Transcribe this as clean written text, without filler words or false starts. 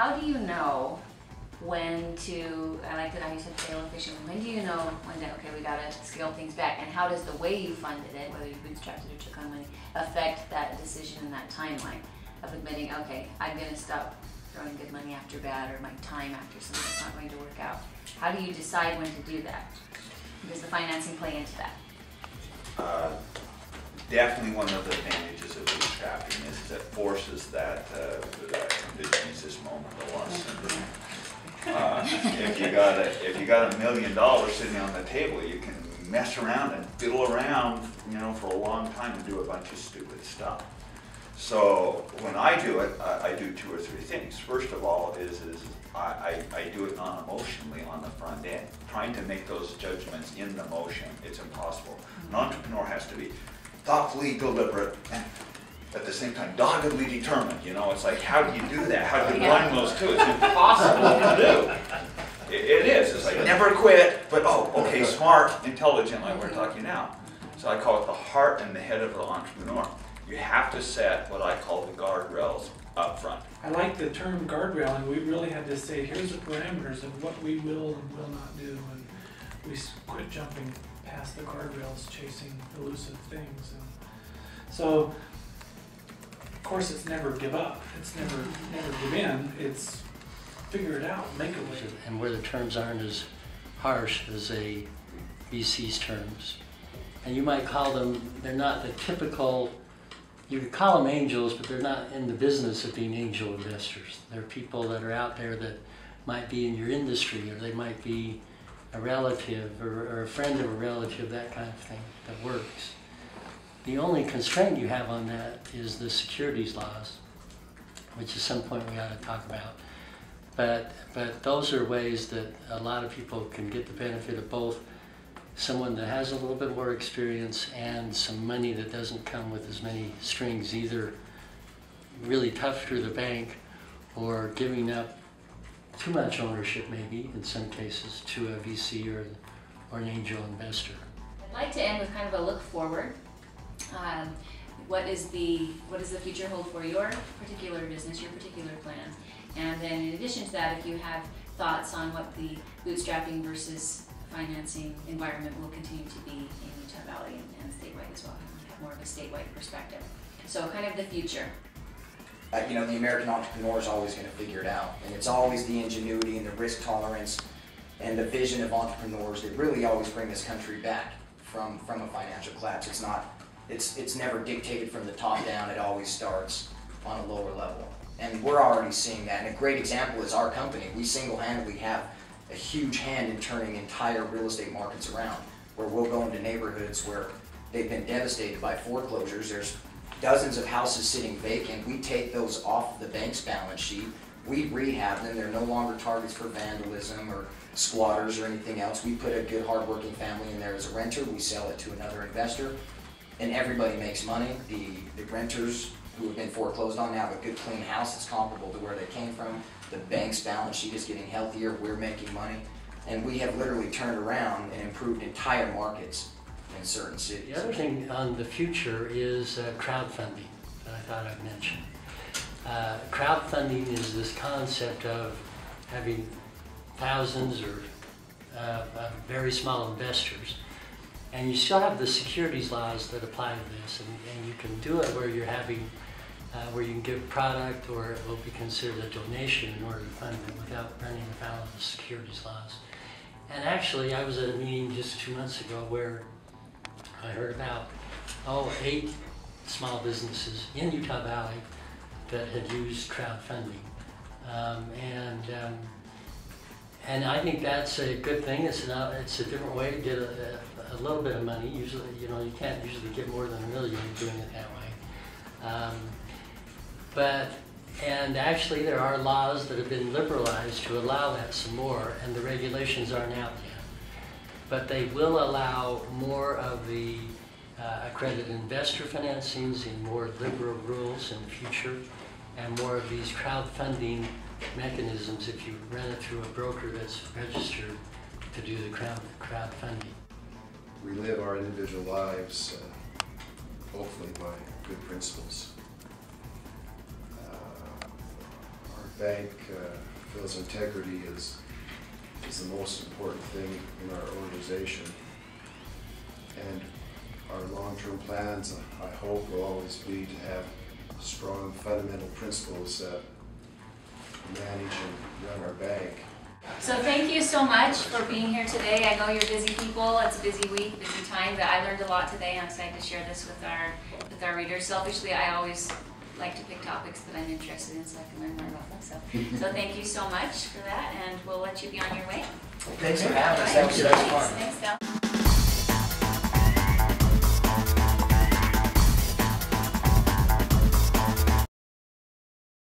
how do you know when to, I like that how you said fail efficiently, when do you know when to, okay, we gotta scale things back, and how does the way you funded it, whether you bootstrapped it or took on money, affect that decision and that timeline of admitting, okay, I'm gonna stop throwing good money after bad, or my time after something that's not going to work out? How do you decide when to do that? Does the financing play into that? Definitely one of the advantages of bootstrapping is that forces that, to use this moment a lot simpler. If you got $1 million sitting on the table, you can mess around and fiddle around, for a long time and do a bunch of stupid stuff. So when I do it, I do 2 or 3 things. First of all is I do it non-emotionally on the front end. Trying to make those judgments in the motion, it's impossible. An entrepreneur has to be thoughtfully deliberate and at the same time doggedly determined. It's like, how do you do that? How do you blend those two? It's impossible to do. It is. It's like, never quit, but okay, smart, intelligent, like we're talking now. So I call it the heart and the head of the entrepreneur. You have to set what I call the guardrails up front. I like the term guardrail, and we really had to say, here's the parameters of what we will and will not do, and we quit jumping past the guardrails, chasing elusive things. And so, of course, it's never give up. It's never give in. It's figure it out, make a way. And where the terms aren't as harsh as a VC's terms. And you might call them, they're not the typical, you could call them angels, but they're not in the business of being angel investors. They're people that are out there that might be in your industry, or they might be a relative or a friend of a relative, that kind of thing that works. The only constraint you have on that is the securities laws, which at some point we ought to talk about. But those are ways that a lot of people can get the benefit of both someone that has a little bit more experience and some money that doesn't come with as many strings, either really tough through the bank or giving up too much ownership, maybe in some cases, to a VC or an angel investor. I'd like to end with kind of a look forward. What does the future hold for your particular business, your particular plans? And then in addition to that, if you have thoughts on what the bootstrapping versus financing environment will continue to be in Utah Valley and statewide as well, have more of a statewide perspective. So kind of the future. The American entrepreneur is always going to figure it out, and it's always the ingenuity and the risk tolerance and the vision of entrepreneurs that really always bring this country back from a financial collapse. It's never dictated from the top down. It always starts on a lower level, and we're already seeing that. And a great example is our company. We single-handedly have a huge hand in turning entire real estate markets around, where we'll go into neighborhoods where they've been devastated by foreclosures. There's dozens of houses sitting vacant. We take those off the bank's balance sheet. We rehab them. They're no longer targets for vandalism or squatters or anything else. We put a good, hardworking family in there as a renter. We sell it to another investor, and everybody makes money. The renters who have been foreclosed on now have a good, clean house that's comparable to where they came from. The bank's balance sheet is getting healthier. We're making money, and we have literally turned around and improved entire markets in certain cities. The other thing on the future is crowdfunding that I thought I'd mention. Crowdfunding is this concept of having thousands or very small investors, and you still have the securities laws that apply to this, and you can do it where you're having where you can give product, or it will be considered a donation in order to fund it without running afoul of the securities laws. And actually, I was at a meeting just 2 months ago where I heard about 8 small businesses in Utah Valley that had used crowdfunding, and I think that's a good thing. It's a different way to get a little bit of money. Usually, you can't usually get more than $1 million doing it that way. And actually, there are laws that have been liberalized to allow that some more, and the regulations aren't out yet. But they will allow more of the accredited investor financings and more liberal rules in the future, and more of these crowdfunding mechanisms if you run it through a broker that's registered to do the crowdfunding. We live our individual lives, hopefully by good principles. bank feels integrity is the most important thing in our organization. And our long-term plans, I hope, will always be to have strong fundamental principles that manage and run our bank. So thank you so much for being here today. I know you're busy people. It's a busy week, busy time, but I learned a lot today. I'm excited to share this with our readers. Selfishly, I always like to pick topics that I'm interested in so I can learn more about them. So thank you so much for that, and we'll let you be on your way. Thanks for having us. That was fun. Thanks, Del.